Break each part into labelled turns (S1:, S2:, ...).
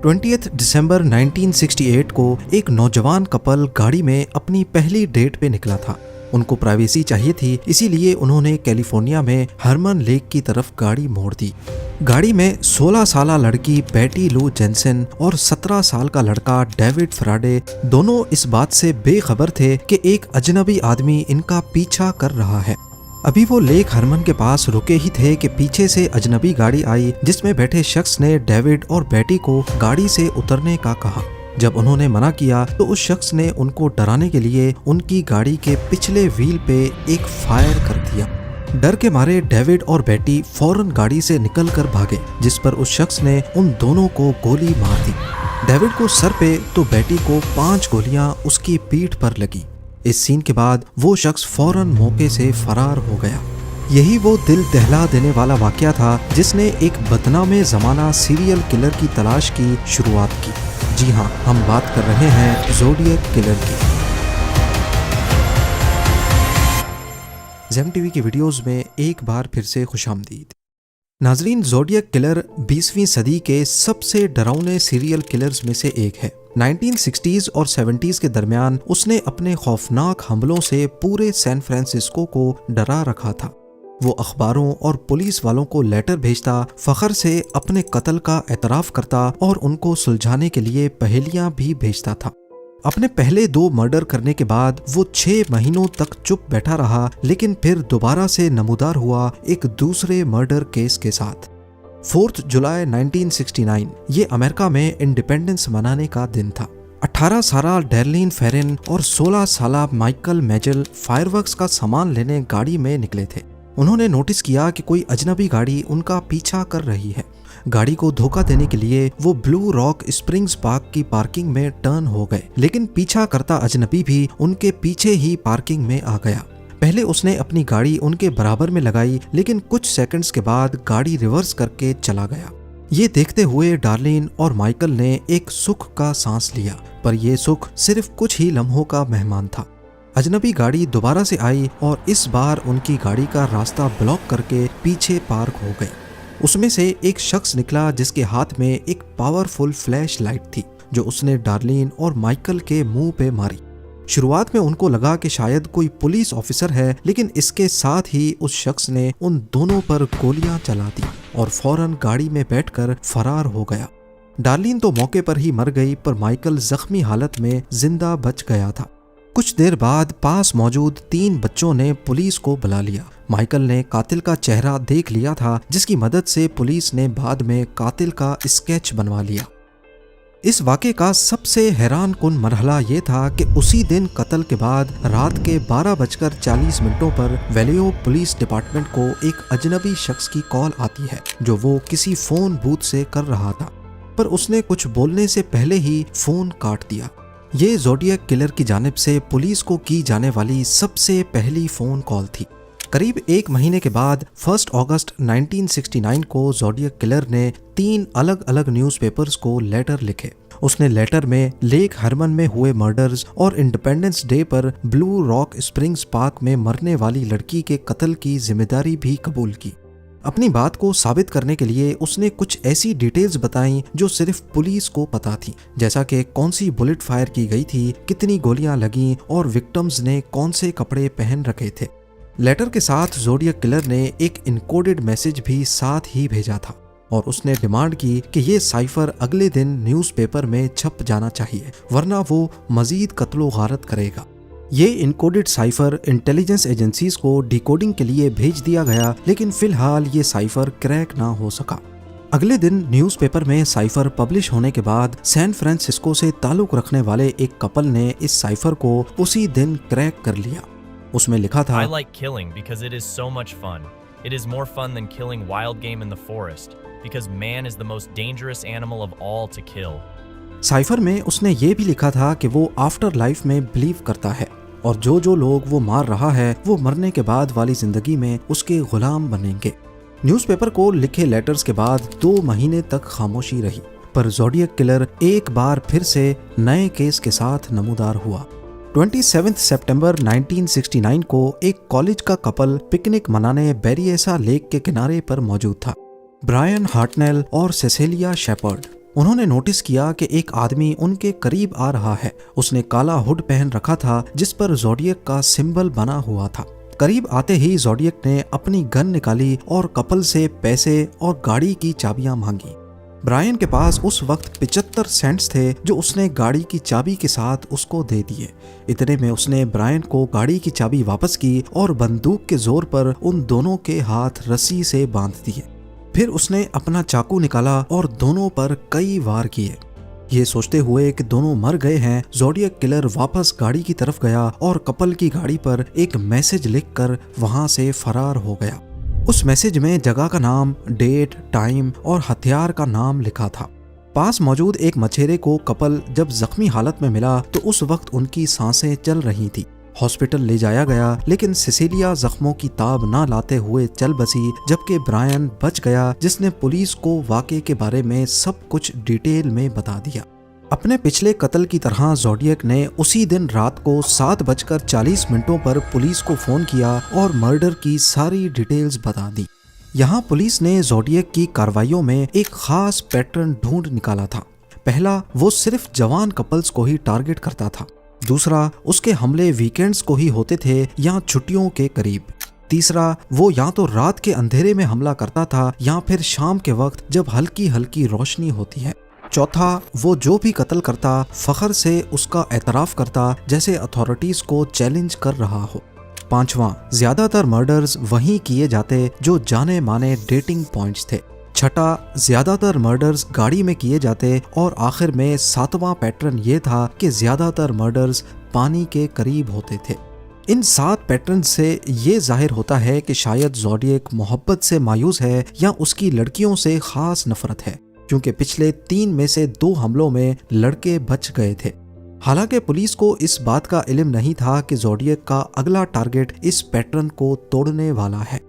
S1: 20 दिसंबर 1968 को एक नौजवान कपल गाड़ी में अपनी पहली डेट पे निकला था। उनको प्राइवेसी चाहिए थी, इसीलिए उन्होंने कैलिफोर्निया में हरमन लेक की तरफ गाड़ी मोड़ दी। गाड़ी में 16 साल लड़की बेटी लू जेनसन और 17 साल का लड़का डेविड फ्राडे दोनों इस बात से बेखबर थे कि एक अजनबी आदमी इनका पीछा कर रहा है। अभी वो लेक हरमन के पास रुके ही थे कि पीछे से अजनबी गाड़ी आई, जिसमें बैठे शख्स ने डेविड और बेटी को गाड़ी से उतरने का कहा। जब उन्होंने मना किया तो उस शख्स ने उनको डराने के लिए उनकी गाड़ी के पिछले व्हील पे एक फायर कर दिया। डर के मारे डेविड और बेटी फौरन गाड़ी से निकल कर भागे, जिस पर उस शख्स ने उन दोनों को गोली मार दी। डेविड को सर पे तो बेटी को 5 गोलियां उसकी पीठ पर लगी। इस सीन के बाद वो शख्स फौरन मौके से फरार हो गया। यही वो दिल दहला देने वाला वाकया था जिसने एक बदनामे ज़माना सीरियल किलर की तलाश की शुरुआत की। जी हाँ, हम बात कर रहे हैं ज़ोडिएक किलर की। ज़ेम टीवी की वीडियोस में एक बार फिर से खुशामदीद। नाजरीन, ज़ोडिएक किलर 20वीं सदी के सबसे डरावने सीरियल किलर्स में से एक है। 1960s और 70s के दरमियान उसने अपने खौफनाक हमलों से पूरे सैन फ्रांसिस्को को डरा रखा था। वो अखबारों और पुलिस वालों को लेटर भेजता, फख्र से अपने कत्ल का एतराफ़ करता और उनको सुलझाने के लिए पहेलियां भी भेजता था। अपने पहले 2 मर्डर करने के बाद वो 6 महीनों तक चुप बैठा रहा, लेकिन फिर दोबारा से नमूदार हुआ एक दूसरे मर्डर केस के साथ। 4 जुलाई 1969 ये अमेरिका में इंडिपेंडेंस मनाने का दिन था। 18 साल डैर्लिन फेरिन और 16 साल माइकल मेजल फायरवर्क्स का सामान लेने गाड़ी में निकले थे। उन्होंने नोटिस किया कि कोई अजनबी गाड़ी उनका पीछा कर रही है। गाड़ी को धोखा देने के लिए वो ब्लू रॉक स्प्रिंग्स पार्क की पार्किंग में टर्न हो गए, लेकिन पीछा करता अजनबी भी उनके पीछे ही पार्किंग में आ गया। पहले उसने अपनी गाड़ी उनके बराबर में लगाई, लेकिन कुछ सेकंड्स के बाद गाड़ी रिवर्स करके चला गया। ये देखते हुए डार्लिन और माइकल ने एक सुख का सांस लिया, पर यह सुख सिर्फ कुछ ही लम्हों का मेहमान था। अजनबी गाड़ी दोबारा से आई और इस बार उनकी गाड़ी का रास्ता ब्लॉक करके पीछे पार्क हो गई। उसमें से एक शख्स निकला जिसके हाथ में एक पावरफुल फ्लैश लाइट थी, जो उसने डार्लिन और माइकल के मुंह पे मारी। शुरुआत में उनको लगा कि शायद कोई पुलिस ऑफिसर है, लेकिन इसके साथ ही उस शख्स ने उन दोनों पर गोलियां चला दी और फौरन गाड़ी में बैठकर फरार हो गया। डार्लिन तो मौके पर ही मर गई, पर माइकल जख्मी हालत में जिंदा बच गया था। कुछ देर बाद पास मौजूद 3 बच्चों ने पुलिस को बुला लिया। माइकल ने कातिल का चेहरा देख लिया था, जिसकी मदद से पुलिस ने बाद में कातिल का स्केच बनवा लिया। इस वाक़े का सबसे हैरान कुन मरहला ये था कि उसी दिन कत्ल के बाद रात के 12:40 पर वेलियो पुलिस डिपार्टमेंट को एक अजनबी शख्स की कॉल आती है, जो वो किसी फ़ोन बूथ से कर रहा था, पर उसने कुछ बोलने से पहले ही फ़ोन काट दिया। ये ज़ोडिएक किलर की जानिब से पुलिस को की जाने वाली सबसे पहली फ़ोन कॉल थी। करीब 1 महीने के बाद 1 अगस्त 1969 को ज़ोडिएक किलर ने 3 अलग अलग न्यूज़पेपर्स को लेटर लिखे। उसने लेटर में लेक हरमन में हुए मर्डर्स और इंडिपेंडेंस डे पर ब्लू रॉक स्प्रिंग्स पार्क में मरने वाली लड़की के कत्ल की जिम्मेदारी भी कबूल की। अपनी बात को साबित करने के लिए उसने कुछ ऐसी डिटेल्स बताई जो सिर्फ पुलिस को पता थी, जैसा कि कौन सी बुलेट फायर की गई थी, कितनी गोलियां लगीं और विक्टिम्स ने कौन से कपड़े पहन रखे थे। लेटर के साथ ज़ोडिएक किलर ने एक इनकोडेड मैसेज भी साथ ही भेजा था और उसने डिमांड की कि ये साइफर अगले दिन न्यूज़पेपर में छप जाना चाहिए, वरना वो मजीद कत्लो गारत करेगा। ये इनकोडेड साइफर इंटेलिजेंस एजेंसीज को डिकोडिंग के लिए भेज दिया गया, लेकिन फिलहाल ये साइफर क्रैक ना हो सका। अगले दिन न्यूज़पेपर में साइफर पब्लिश होने के बाद सैन फ्रांसिस्को से ताल्लुक़ रखने वाले एक कपल ने इस साइफर को उसी दिन क्रैक कर लिया। उसमें लिखा था,
S2: I like killing because it is so much fun. It is more fun than killing wild game in the forest because man is the most dangerous animal of all to kill.
S1: Cipher में उसने ये भी लिखा था कि वो after life में believe करता है और जो लोग वो मार रहा है वो मरने के बाद वाली जिंदगी में उसके गुलाम बनेंगे। न्यूज़पेपर को लिखे लेटर्स के बाद 2 महीने तक खामोशी रही, पर ज़ोडिएक किलर एक बार फिर से नए केस के साथ नमूदार हुआ। 27 सितंबर 1969 को एक कॉलेज का कपल पिकनिक मनाने बेरिएसा लेक के किनारे पर मौजूद था। ब्रायन हार्टनेल और सेसिलिया शेपर्ड। उन्होंने नोटिस किया कि एक आदमी उनके करीब आ रहा है। उसने काला हुड पहन रखा था जिस पर ज़ोडिएक का सिंबल बना हुआ था। करीब आते ही ज़ोडिएक ने अपनी गन निकाली और कपल से पैसे और गाड़ी की चाबियां मांगी। ब्रायन के पास उस वक्त 75 सेंट्स थे जो उसने गाड़ी की चाबी के साथ उसको दे दिए। इतने में उसने ब्रायन को गाड़ी की चाबी वापस की और बंदूक के जोर पर उन दोनों के हाथ रस्सी से बांध दिए। फिर उसने अपना चाकू निकाला और दोनों पर कई वार किए। ये सोचते हुए कि दोनों मर गए हैं, ज़ोडिएक किलर वापस गाड़ी की तरफ गया और कपल की गाड़ी पर एक मैसेज लिखकर वहां से फरार हो गया। उस मैसेज में जगह का नाम, डेट, टाइम और हथियार का नाम लिखा था। पास मौजूद एक मछेरे को कपल जब जख्मी हालत में मिला तो उस वक्त उनकी सांसें चल रही थी। हॉस्पिटल ले जाया गया लेकिन सिसिलिया जख्मों की ताब ना लाते हुए चल बसी, जबकि ब्रायन बच गया जिसने पुलिस को वाक़े के बारे में सब कुछ डिटेल में बता दिया। अपने पिछले कत्ल की तरह ज़ोडिएक ने उसी दिन रात को 7:40 पर पुलिस को फ़ोन किया और मर्डर की सारी डिटेल्स बता दी। यहाँ पुलिस ने ज़ोडिएक की कार्रवाइयों में एक खास पैटर्न ढूंढ निकाला था। पहला, वो सिर्फ जवान कपल्स को ही टारगेट करता था। दूसरा, उसके हमले वीकेंड्स को ही होते थे या छुट्टियों के करीब। तीसरा, वो या तो रात के अंधेरे में हमला करता था या फिर शाम के वक्त जब हल्की हल्की रोशनी होती है। चौथा, वो जो भी कत्ल करता फख्र से उसका एतराफ़ करता जैसे अथॉरिटीज़ को चैलेंज कर रहा हो। पांचवा, ज्यादातर मर्डर्स वहीं किए जाते जो जाने माने डेटिंग पॉइंट्स थे। छठा, ज्यादातर मर्डर्स गाड़ी में किए जाते और आखिर में सातवां पैटर्न ये था कि ज्यादातर मर्डर्स पानी के करीब होते थे। इन 7 पैटर्न से ये जाहिर होता है कि शायद ज़ोडिएक मोहब्बत से मायूस है या उसकी लड़कियों से खास नफरत है, क्योंकि पिछले 3 में से 2 हमलों में लड़के बच गए थे। हालांकि पुलिस को इस बात का इल्म नहीं था कि ज़ोडिएक का अगला टारगेट इस पैटर्न को तोड़ने वाला है।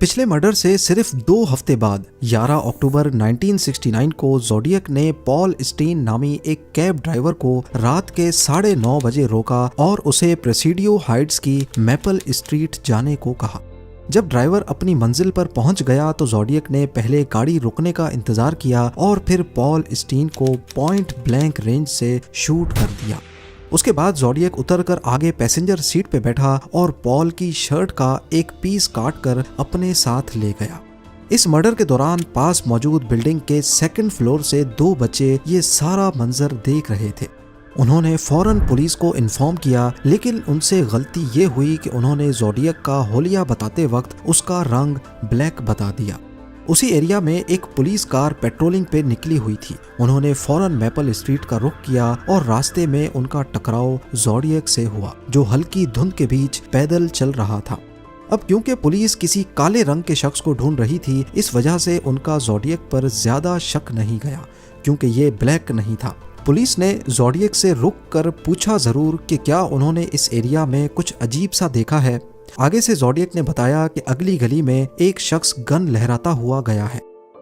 S1: पिछले मर्डर से सिर्फ 2 हफ्ते बाद 11 अक्टूबर 1969 को ज़ोडिएक ने पॉल स्टीन नामी एक कैब ड्राइवर को रात के 9:30 बजे रोका और उसे प्रेसिडियो हाइट्स की मैपल स्ट्रीट जाने को कहा। जब ड्राइवर अपनी मंजिल पर पहुंच गया तो ज़ोडिएक ने पहले गाड़ी रुकने का इंतजार किया और फिर पॉल स्टीन को पॉइंट ब्लैंक रेंज से शूट कर दिया। उसके बाद ज़ोडिएक उतरकर आगे पैसेंजर सीट पे बैठा और पॉल की शर्ट का एक पीस काट कर अपने साथ ले गया। इस मर्डर के दौरान पास मौजूद बिल्डिंग के 2nd फ्लोर से 2 बच्चे ये सारा मंजर देख रहे थे। उन्होंने फौरन पुलिस को इन्फॉर्म किया, लेकिन उनसे गलती ये हुई कि उन्होंने ज़ोडिएक का होलिया बताते वक्त उसका रंग ब्लैक बता दिया। उसी एरिया में एक पुलिस कार पेट्रोलिंग पे निकली हुई थी। उन्होंने फौरन मैपल स्ट्रीट का रुख किया और रास्ते में उनका टकराव ज़ोडिएक से हुआ, जो हल्की धुंध के बीच पैदल चल रहा था। अब क्योंकि पुलिस किसी काले रंग के शख्स को ढूंढ रही थी, इस वजह से उनका ज़ोडिएक पर ज्यादा शक नहीं गया, क्योंकि ये ब्लैक नहीं था। पुलिस ने ज़ोडिएक से रुक कर पूछा जरूर कि क्या उन्होंने इस एरिया में कुछ अजीब सा देखा है। आगे से ज़ोडिएक ने बताया कि अगली गली में एक शख्स गन लहराता हुआ गया है,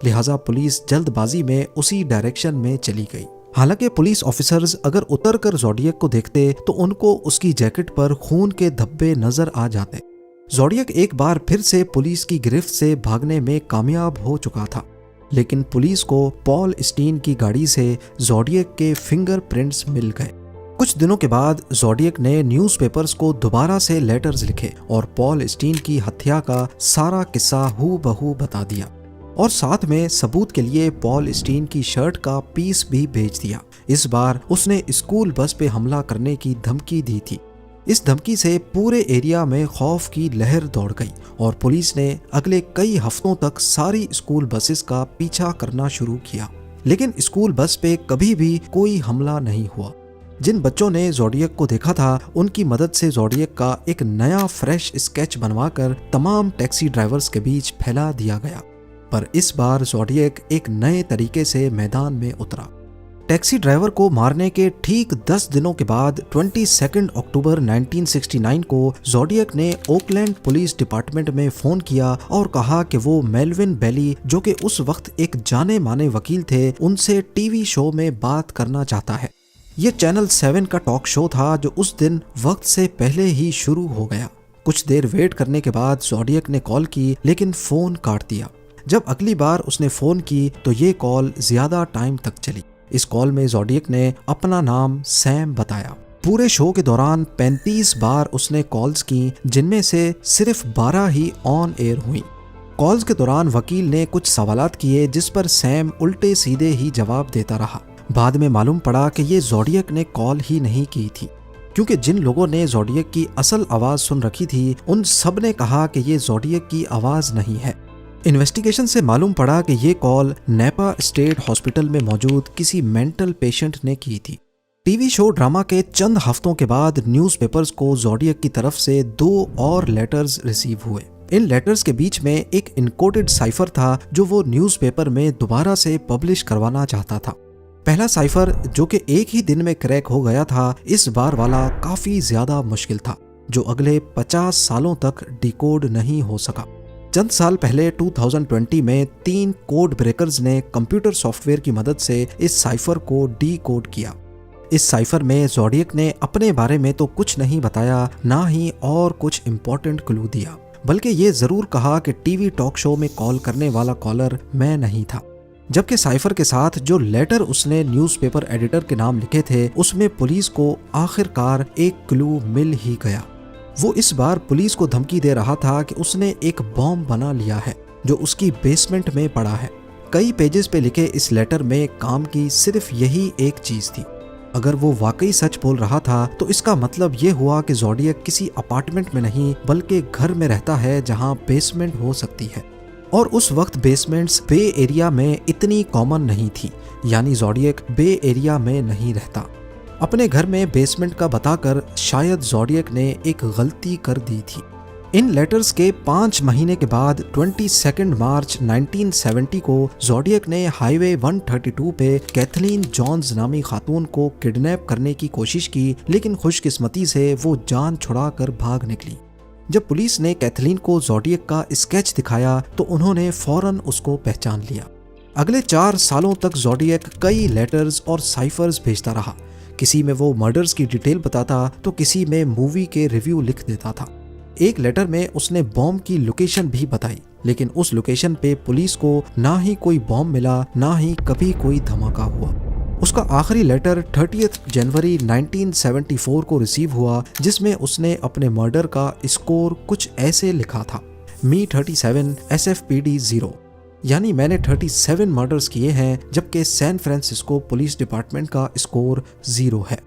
S1: लिहाजा पुलिस जल्दबाजी में उसी डायरेक्शन में चली गई। हालांकि पुलिस ऑफिसर्स अगर उतरकर ज़ोडिएक को देखते तो उनको उसकी जैकेट पर खून के धब्बे नजर आ जाते। ज़ोडिएक एक बार फिर से पुलिस की गिरफ्त से भागने में कामयाब हो चुका था, लेकिन पुलिस को पॉल स्टीन की गाड़ी से ज़ोडिएक के फिंगरप्रिंट्स मिल गए। कुछ दिनों के बाद ज़ोडिएक ने न्यूज़पेपर्स को दोबारा से लेटर्स लिखे और पॉल स्टीन की हत्या का सारा किस्सा हूबहू बता दिया, और साथ में सबूत के लिए पॉल स्टीन की शर्ट का पीस भी भेज दिया। इस बार उसने स्कूल बस पे हमला करने की धमकी दी थी। इस धमकी से पूरे एरिया में खौफ की लहर दौड़ गई और पुलिस ने अगले कई हफ्तों तक सारी स्कूल बसेस का पीछा करना शुरू किया, लेकिन स्कूल बस पे कभी भी कोई हमला नहीं हुआ। जिन बच्चों ने ज़ोडिएक को देखा था, उनकी मदद से ज़ोडिएक का एक नया फ्रेश स्केच बनवाकर तमाम टैक्सी ड्राइवर्स के बीच फैला दिया गया। पर इस बार ज़ोडिएक एक नए तरीके से मैदान में उतरा। टैक्सी ड्राइवर को मारने के ठीक 10 दिनों के बाद 22 अक्टूबर 1969 को ज़ोडिएक ने ओकलैंड पुलिस डिपार्टमेंट में फ़ोन किया और कहा कि वो मेल्विन बेली, जो कि उस वक्त एक जाने माने वकील थे, उनसे टीवी शो में बात करना चाहता है। ये चैनल 7 का टॉक शो था जो उस दिन वक्त से पहले ही शुरू हो गया। कुछ देर वेट करने के बाद ज़ोडिएक ने कॉल की, लेकिन फ़ोन काट दिया। जब अगली बार उसने फोन की तो ये कॉल ज्यादा टाइम तक चली। इस कॉल में ज़ोडिएक ने अपना नाम सैम बताया। पूरे शो के दौरान 35 बार उसने कॉल्स की, जिनमें से सिर्फ 12 ही ऑन एयर हुई। कॉल्स के दौरान वकील ने कुछ सवालात किए जिस पर सैम उल्टे सीधे ही जवाब देता रहा। बाद में मालूम पड़ा कि ये ज़ोडिएक ने कॉल ही नहीं की थी, क्योंकि जिन लोगों ने ज़ोडिएक की असल आवाज़ सुन रखी थी उन सब ने कहा कि ये ज़ोडिएक की आवाज़ नहीं है। इन्वेस्टिगेशन से मालूम पड़ा कि ये कॉल नेपा स्टेट हॉस्पिटल में मौजूद किसी मेंटल पेशेंट ने की थी। टीवी शो ड्रामा के चंद हफ्तों के बाद न्यूज़पेपर्स को ज़ोडिएक की तरफ से 2 और लेटर्स रिसीव हुए। इन लेटर्स के बीच में एक इनकोडेड साइफर था जो वो न्यूज़पेपर में दोबारा से पब्लिश करवाना चाहता था। पहला साइफर, जो कि एक ही दिन में क्रैक हो गया था, इस बार वाला काफी ज्यादा मुश्किल था, जो अगले 50 सालों तक डिकोड नहीं हो सका। चंद साल पहले 2020 में 3 कोड ब्रेकर्स ने कंप्यूटर सॉफ्टवेयर की मदद से इस साइफर को डीकोड किया। इस साइफर में ज़ोडिएक ने अपने बारे में तो कुछ नहीं बताया, ना ही और कुछ इंपॉर्टेंट क्लू दिया, बल्कि ये जरूर कहा कि टीवी टॉक शो में कॉल करने वाला कॉलर मैं नहीं था। जबकि साइफर के साथ जो लेटर उसने न्यूज़पेपर एडिटर के नाम लिखे थे, उसमें पुलिस को आखिरकार एक क्लू मिल ही गया। वो इस बार पुलिस को धमकी दे रहा था कि उसने एक बॉम्ब बना लिया है जो उसकी बेसमेंट में पड़ा है। कई पेजेस पे लिखे इस लेटर में काम की सिर्फ यही एक चीज थी। अगर वो वाकई सच बोल रहा था तो इसका मतलब ये हुआ कि ज़ोडिएक किसी अपार्टमेंट में नहीं बल्कि घर में रहता है जहां बेसमेंट हो सकती है, और उस वक्त बेसमेंट्स बे एरिया में इतनी कॉमन नहीं थी, यानी ज़ोडिएक बे एरिया में नहीं रहता। अपने घर में बेसमेंट का बताकर शायद ज़ोडिएक ने एक गलती कर दी थी। इन लेटर्स के 5 महीने के बाद 22 मार्च 1970 को ज़ोडिएक ने हाईवे 132 पे कैथलीन जॉन्स नामी खातून को किडनैप करने की कोशिश की, लेकिन खुशकिस्मती से वो जान छुड़ाकर भाग निकली। जब पुलिस ने कैथलीन को ज़ोडिएक का स्केच दिखाया तो उन्होंने फौरन उसको पहचान लिया। अगले 4 सालों तक ज़ोडिएक कई लेटर्स और साइफर्स भेजता रहा। किसी में वो मर्डर्स की डिटेल बताता तो किसी में मूवी के रिव्यू लिख देता था। एक लेटर में उसने बॉम्ब की लोकेशन भी बताई, लेकिन उस लोकेशन पे पुलिस को ना ही कोई बॉम्ब मिला, ना ही कभी कोई धमाका हुआ। उसका आखिरी लेटर 30 जनवरी 1974 को रिसीव हुआ, जिसमें उसने अपने मर्डर का स्कोर कुछ ऐसे लिखा था: मी 37 SFPD 0, यानी मैंने 37 मर्डर्स किए हैं, जबकि सैन फ्रांसिस्को पुलिस डिपार्टमेंट का स्कोर 0 है।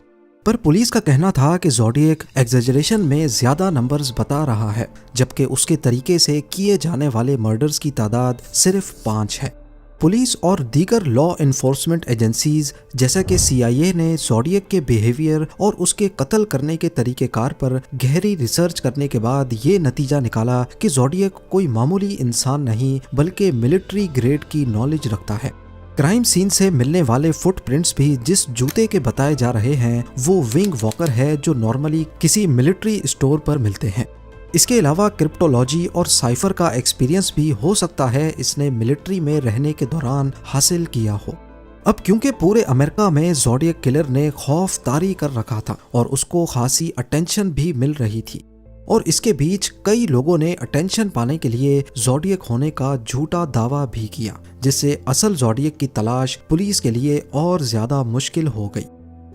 S1: पर पुलिस का कहना था कि ज़ोडिएक एग्जेजरेशन में ज्यादा नंबर्स बता रहा है, जबकि उसके तरीके से किए जाने वाले मर्डर्स की तादाद सिर्फ 5 है। पुलिस और दीगर लॉ इन्फोर्समेंट एजेंसीज जैसा कि CIA ने ज़ोडिएक के बिहेवियर और उसके कत्ल करने के तरीकेकार पर गहरी रिसर्च करने के बाद ये नतीजा निकाला कि ज़ोडिएक कोई मामूली इंसान नहीं बल्कि मिलिट्री ग्रेड की नॉलेज रखता है। क्राइम सीन से मिलने वाले फुटप्रिंट्स भी जिस जूते के बताए जा रहे हैं वो विंग वॉकर है जो नॉर्मली किसी मिलिट्री स्टोर पर मिलते हैं। इसके अलावा क्रिप्टोलॉजी और साइफर का एक्सपीरियंस भी हो सकता है इसने मिलिट्री में रहने के दौरान हासिल किया हो। अब क्योंकि पूरे अमेरिका में ज़ोडिएक किलर ने खौफ तारी कर रखा था और उसको खासी अटेंशन भी मिल रही थी, और इसके बीच कई लोगों ने अटेंशन पाने के लिए ज़ोडिएक होने का झूठा दावा भी किया, जिससे असल ज़ोडिएक की तलाश पुलिस के लिए और ज्यादा मुश्किल हो गई।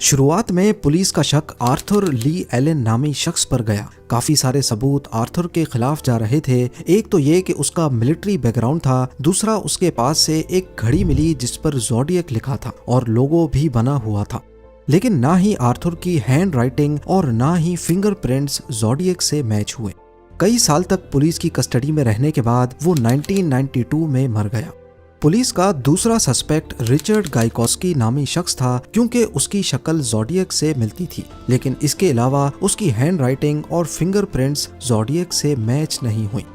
S1: शुरुआत में पुलिस का शक आर्थर ली एलन नामी शख्स पर गया। काफी सारे सबूत आर्थर के खिलाफ जा रहे थे। एक तो ये कि उसका मिलिट्री बैकग्राउंड था, दूसरा उसके पास से एक घड़ी मिली जिस पर ज़ोडिएक लिखा था और लोगो भी बना हुआ था। लेकिन ना ही आर्थर की हैंड राइटिंग और ना ही फिंगरप्रिंट्स ज़ोडिएक से मैच हुए। कई साल तक पुलिस की कस्टडी में रहने के बाद वो 1992 में मर गया। पुलिस का दूसरा सस्पेक्ट रिचर्ड गाइकोस्की नामी शख्स था, क्योंकि उसकी शक्ल ज़ोडिएक से मिलती थी, लेकिन इसके अलावा उसकी हैंड राइटिंग और फिंगरप्रिंट्स ज़ोडिएक से मैच नहीं हुई।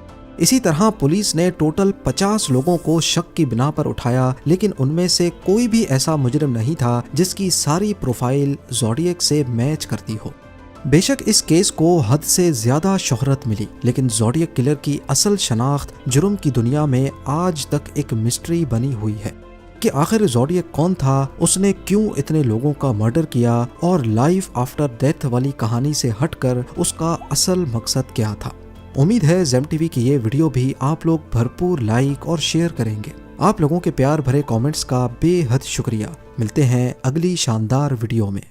S1: इसी तरह पुलिस ने टोटल 50 लोगों को शक की बिना पर उठाया, लेकिन उनमें से कोई भी ऐसा मुजरिम नहीं था जिसकी सारी प्रोफाइल ज़ोडिएक से मैच करती हो। बेशक इस केस को हद से ज्यादा शोहरत मिली, लेकिन ज़ोडिएक किलर की असल शनाख्त जुर्म की दुनिया में आज तक एक मिस्ट्री बनी हुई है कि आखिर ज़ोडिएक कौन था, उसने क्यों इतने लोगों का मर्डर किया और लाइफ आफ्टर डेथ वाली कहानी से हटकर उसका असल मकसद क्या था। उम्मीद है जेम टीवी की ये वीडियो भी आप लोग भरपूर लाइक और शेयर करेंगे। आप लोगों के प्यार भरे कमेंट्स का बेहद शुक्रिया। मिलते हैं अगली शानदार वीडियो में।